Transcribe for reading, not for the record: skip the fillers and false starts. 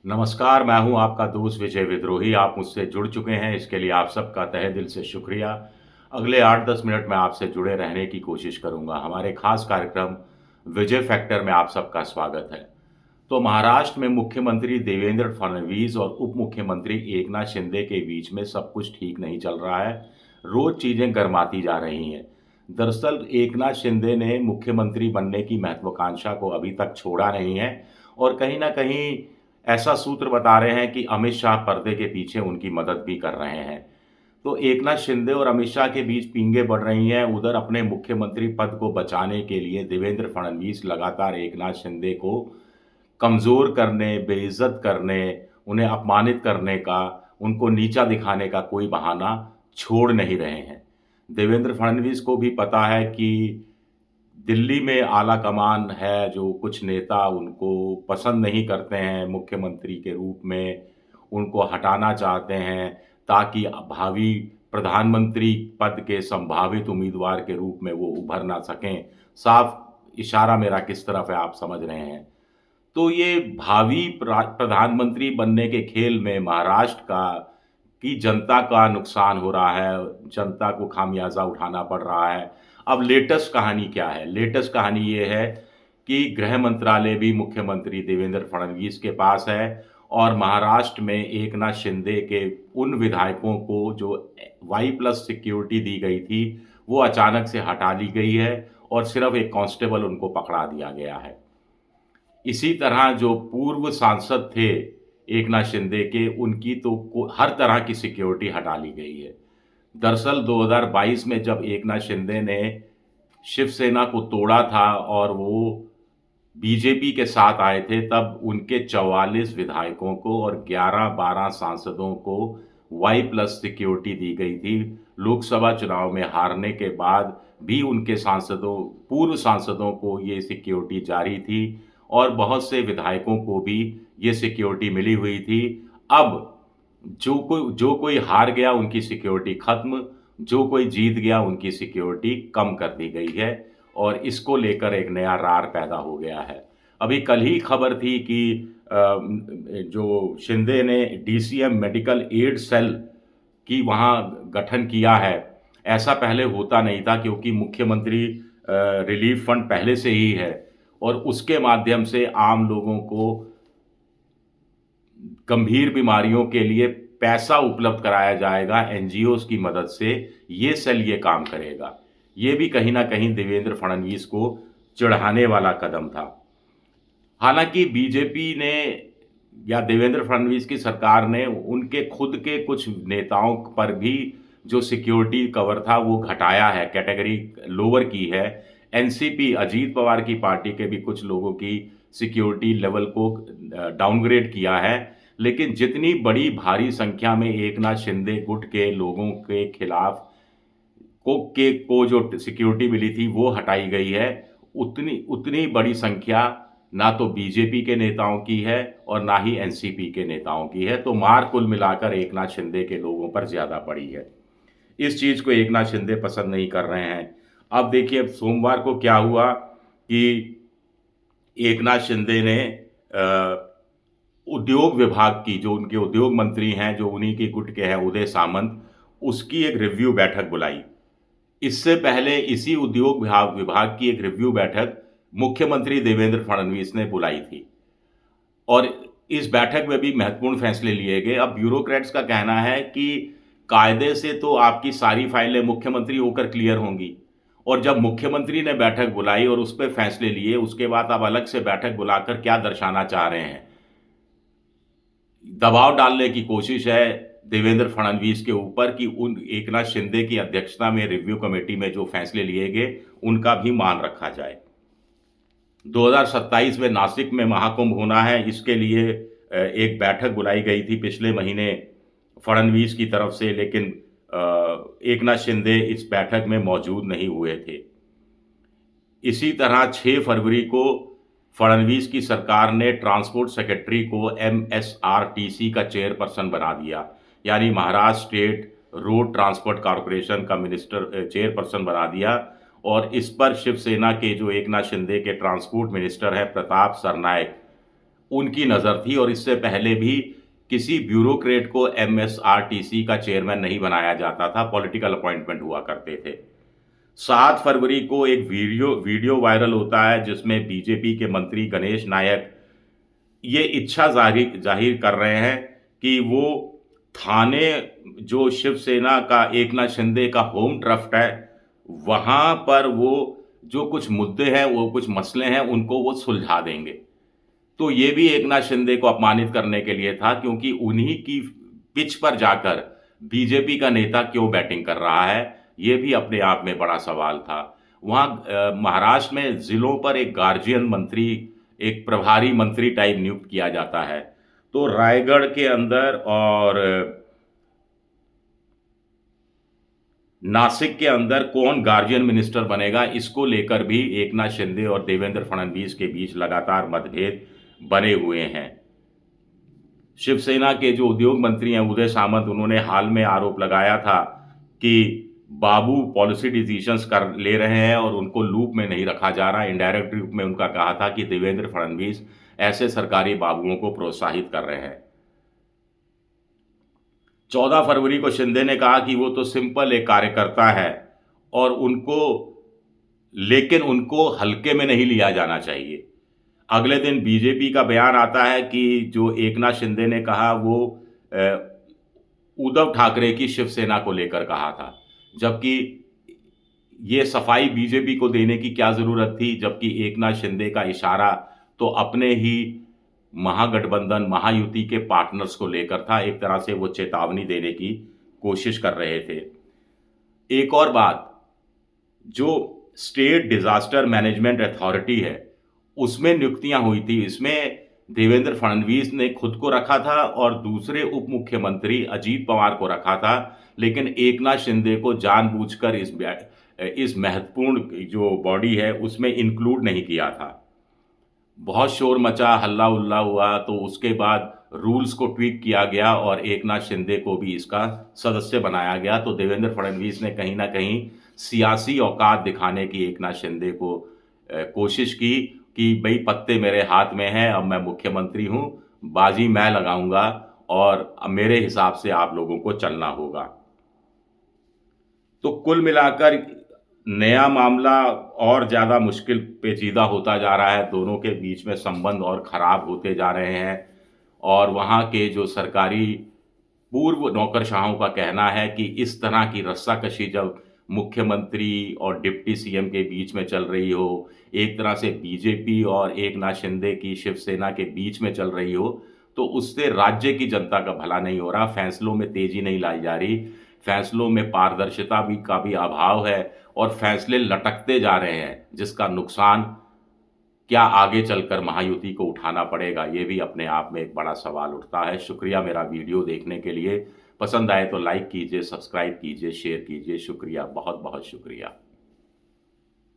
नमस्कार, मैं हूँ आपका दोस्त विजय विद्रोही। आप मुझसे जुड़ चुके हैं, इसके लिए आप सबका तहे दिल से शुक्रिया। अगले 8-10 मिनट में आपसे जुड़े रहने की कोशिश करूँगा। हमारे खास कार्यक्रम विजय फैक्टर में आप सबका स्वागत है। तो महाराष्ट्र में मुख्यमंत्री देवेंद्र फडणवीस और उप मुख्यमंत्री एकनाथ शिंदे के बीच में सब कुछ ठीक नहीं चल रहा है। रोज़ चीज़ें गरमाती जा रही हैं। दरअसल एकनाथ शिंदे ने मुख्यमंत्री बनने की महत्वाकांक्षा को अभी तक छोड़ा नहीं है और कहीं न कहीं ऐसा सूत्र बता रहे हैं कि अमित शाह पर्दे के पीछे उनकी मदद भी कर रहे हैं। तो एकनाथ शिंदे और अमित शाह के बीच पींगे बढ़ रही हैं। उधर अपने मुख्यमंत्री पद को बचाने के लिए देवेंद्र फडणवीस लगातार एकनाथ शिंदे को कमज़ोर करने, बेइज्जत करने, उन्हें अपमानित करने का, उनको नीचा दिखाने का कोई बहाना छोड़ नहीं रहे हैं। देवेंद्र फडणवीस को भी पता है कि दिल्ली में आला कमान है, जो कुछ नेता उनको पसंद नहीं करते हैं मुख्यमंत्री के रूप में, उनको हटाना चाहते हैं ताकि भावी प्रधानमंत्री पद के संभावित उम्मीदवार के रूप में वो उभर ना सकें। साफ इशारा मेरा किस तरफ है आप समझ रहे हैं। तो ये भावी प्रधानमंत्री बनने के खेल में महाराष्ट्र की जनता का नुकसान हो रहा है, जनता को खामियाजा उठाना पड़ रहा है। अब लेटेस्ट कहानी क्या है? लेटेस्ट कहानी ये है कि गृह मंत्रालय भी मुख्यमंत्री देवेंद्र फडणवीस के पास है और महाराष्ट्र में एकनाथ शिंदे के उन विधायकों को जो वाई प्लस सिक्योरिटी दी गई थी, वो अचानक से हटा ली गई है और सिर्फ एक कांस्टेबल उनको पकड़ा दिया गया है। इसी तरह जो पूर्व सांसद थे एकनाथ शिंदे के, उनकी तो हर तरह की सिक्योरिटी हटा ली गई है। दरअसल 2022 में जब एकनाथ शिंदे ने शिवसेना को तोड़ा था और वो बीजेपी के साथ आए थे, तब उनके 44 विधायकों को और 11-12 सांसदों को वाई प्लस सिक्योरिटी दी गई थी। लोकसभा चुनाव में हारने के बाद भी उनके पूर्व सांसदों को ये सिक्योरिटी जारी थी और बहुत से विधायकों को भी ये सिक्योरिटी मिली हुई थी। अब जो कोई हार गया उनकी सिक्योरिटी खत्म, जो कोई जीत गया उनकी सिक्योरिटी कम कर दी गई है और इसको लेकर एक नया रार पैदा हो गया है। अभी कल ही खबर थी कि जो शिंदे ने डीसीएम मेडिकल एड सेल की वहाँ गठन किया है। ऐसा पहले होता नहीं था क्योंकि मुख्यमंत्री रिलीफ फंड पहले से ही है और उसके माध्यम से आम लोगों को गंभीर बीमारियों के लिए पैसा उपलब्ध कराया जाएगा एनजीओज़ की मदद से। ये सेल ये काम करेगा। ये भी कहीं न कहीं देवेंद्र फडणवीस को चिढ़ाने वाला कदम था। हालाँकि बीजेपी ने या देवेंद्र फडणवीस की सरकार ने उनके खुद के कुछ नेताओं पर भी जो सिक्योरिटी कवर था वो घटाया है, कैटेगरी लोअर की है। एनसीपी अजीत पवार की पार्टी के भी कुछ लोगों की सिक्योरिटी लेवल को डाउनग्रेड किया है। लेकिन जितनी बड़ी भारी संख्या में एकनाथ शिंदे गुट के लोगों के खिलाफ को जो सिक्योरिटी मिली थी वो हटाई गई है, उतनी उतनी बड़ी संख्या ना तो बीजेपी के नेताओं की है और ना ही एनसीपी के नेताओं की है। तो मार कुल मिलाकर एकनाथ शिंदे के लोगों पर ज़्यादा पड़ी है। इस चीज़ को एकनाथ शिंदे पसंद नहीं कर रहे हैं। अब देखिए, अब सोमवार को क्या हुआ कि एकनाथ शिंदे ने उद्योग विभाग की, जो उनके उद्योग मंत्री हैं, जो उन्हीं के गुट के हैं, उदय सामंत, उसकी एक रिव्यू बैठक बुलाई। इससे पहले इसी उद्योग विभाग की एक रिव्यू बैठक मुख्यमंत्री देवेंद्र फडणवीस ने बुलाई थी और इस बैठक में भी महत्वपूर्ण फैसले लिए गए। अब ब्यूरोक्रेट्स का कहना है कि कायदे से तो आपकी सारी फाइलें मुख्यमंत्री होकर क्लियर होंगी और जब मुख्यमंत्री ने बैठक बुलाई और उस पर फैसले लिए, उसके बाद आप अलग से बैठक बुलाकर क्या दर्शाना चाह रहे हैं? दबाव डालने की कोशिश है देवेंद्र फडणवीस के ऊपर कि उन एकनाथ शिंदे की अध्यक्षता में रिव्यू कमेटी में जो फैसले लिए गए उनका भी मान रखा जाए। 2027 में नासिक में महाकुंभ होना है, इसके लिए एक बैठक बुलाई गई थी पिछले महीने फडणवीस की तरफ से, लेकिन एकनाथ शिंदे इस बैठक में मौजूद नहीं हुए थे। इसी तरह 6 फरवरी को फडणवीस की सरकार ने ट्रांसपोर्ट सेक्रेटरी को एमएसआरटीसी का चेयरपर्सन बना दिया, यानी Maharashtra state road transport corporation का चेयरपर्सन बना दिया और इस पर शिवसेना के जो एकनाथ शिंदे के ट्रांसपोर्ट मिनिस्टर है प्रताप सरनायक, उनकी नज़र थी और इससे पहले भी किसी ब्यूरोक्रेट को एमएसआरटीसी का चेयरमैन नहीं बनाया जाता था, पॉलिटिकल अपॉइंटमेंट हुआ करते थे। 7 फरवरी को एक वीडियो वायरल होता है जिसमें बीजेपी के मंत्री गणेश नायक ये इच्छा जाहिर कर रहे हैं कि वो थाने जो शिवसेना का एकनाथ शिंदे का होम ट्रस्ट है, वहाँ पर वो जो कुछ मुद्दे हैं, वो कुछ मसले हैं, उनको वो सुलझा देंगे। तो ये भी एकनाथ शिंदे को अपमानित करने के लिए था, क्योंकि उन्हीं की पिच पर जाकर बीजेपी का नेता क्यों बैटिंग कर रहा है, ये भी अपने आप में बड़ा सवाल था। वहाँ महाराष्ट्र में ज़िलों पर एक गार्जियन मंत्री, एक प्रभारी मंत्री टाइप नियुक्त किया जाता है। तो रायगढ़ के अंदर और नासिक के अंदर कौन गार्जियन मिनिस्टर बनेगा, इसको लेकर भी एकनाथ शिंदे और देवेंद्र फडणवीस के बीच लगातार मतभेद बने हुए हैं। शिवसेना के जो उद्योग मंत्री हैं उदय सामंत, उन्होंने हाल में आरोप लगाया था कि बाबू पॉलिसी डिसीजंस कर ले रहे हैं और उनको लूप में नहीं रखा जा रहा। इनडायरेक्ट रूप में उनका कहा था कि देवेंद्र फडणवीस ऐसे सरकारी बाबुओं को प्रोत्साहित कर रहे हैं। 14 फरवरी को शिंदे ने कहा कि वो तो सिंपल एक कार्यकर्ता है और लेकिन उनको हल्के में नहीं लिया जाना चाहिए। अगले दिन बीजेपी का बयान आता है कि जो एकनाथ शिंदे ने कहा वो उद्धव ठाकरे की शिवसेना को लेकर कहा था, जबकि ये सफाई बीजेपी को देने की क्या जरूरत थी, जबकि एकनाथ शिंदे का इशारा तो अपने ही महागठबंधन महायुति के पार्टनर्स को लेकर था। एक तरह से वो चेतावनी देने की कोशिश कर रहे थे। एक और बात, जो स्टेट डिजास्टर मैनेजमेंट अथॉरिटी है उसमें नियुक्तियां हुई थी, इसमें देवेंद्र फडणवीस ने खुद को रखा था और दूसरे उप मुख्यमंत्री अजीत पवार को रखा था, लेकिन एकनाथ शिंदे को जानबूझकर इस महत्वपूर्ण जो बॉडी है उसमें इंक्लूड नहीं किया था। बहुत शोर मचा, हल्ला उल्ला हुआ, तो उसके बाद रूल्स को ट्वीक किया गया और एकनाथ शिंदे को भी इसका सदस्य बनाया गया। तो देवेंद्र फडणवीस ने कहीं ना कहीं सियासी औकात दिखाने की एकनाथ शिंदे को कोशिश की कि भाई पत्ते मेरे हाथ में हैं, अब मैं मुख्यमंत्री हूं, बाजी मैं लगाऊंगा और मेरे हिसाब से आप लोगों को चलना होगा। तो कुल मिलाकर नया मामला और ज़्यादा मुश्किल पेचीदा होता जा रहा है, दोनों के बीच में संबंध और ख़राब होते जा रहे हैं और वहाँ के जो सरकारी पूर्व नौकरशाहों का कहना है कि इस तरह की रस्साकशी जब मुख्यमंत्री और डिप्टी सीएम के बीच में चल रही हो, एक तरह से बीजेपी और एकनाथ शिंदे की शिवसेना के बीच में चल रही हो, तो उससे राज्य की जनता का भला नहीं हो रहा, फैसलों में तेजी नहीं लाई जा रही, फैसलों में पारदर्शिता का भी अभाव है और फैसले लटकते जा रहे हैं, जिसका नुकसान क्या आगे चलकर महायुति को उठाना पड़ेगा, ये भी अपने आप में एक बड़ा सवाल उठता है। शुक्रिया मेरा वीडियो देखने के लिए। पसंद आए तो लाइक कीजिए, सब्सक्राइब कीजिए, शेयर कीजिए। शुक्रिया, बहुत बहुत शुक्रिया।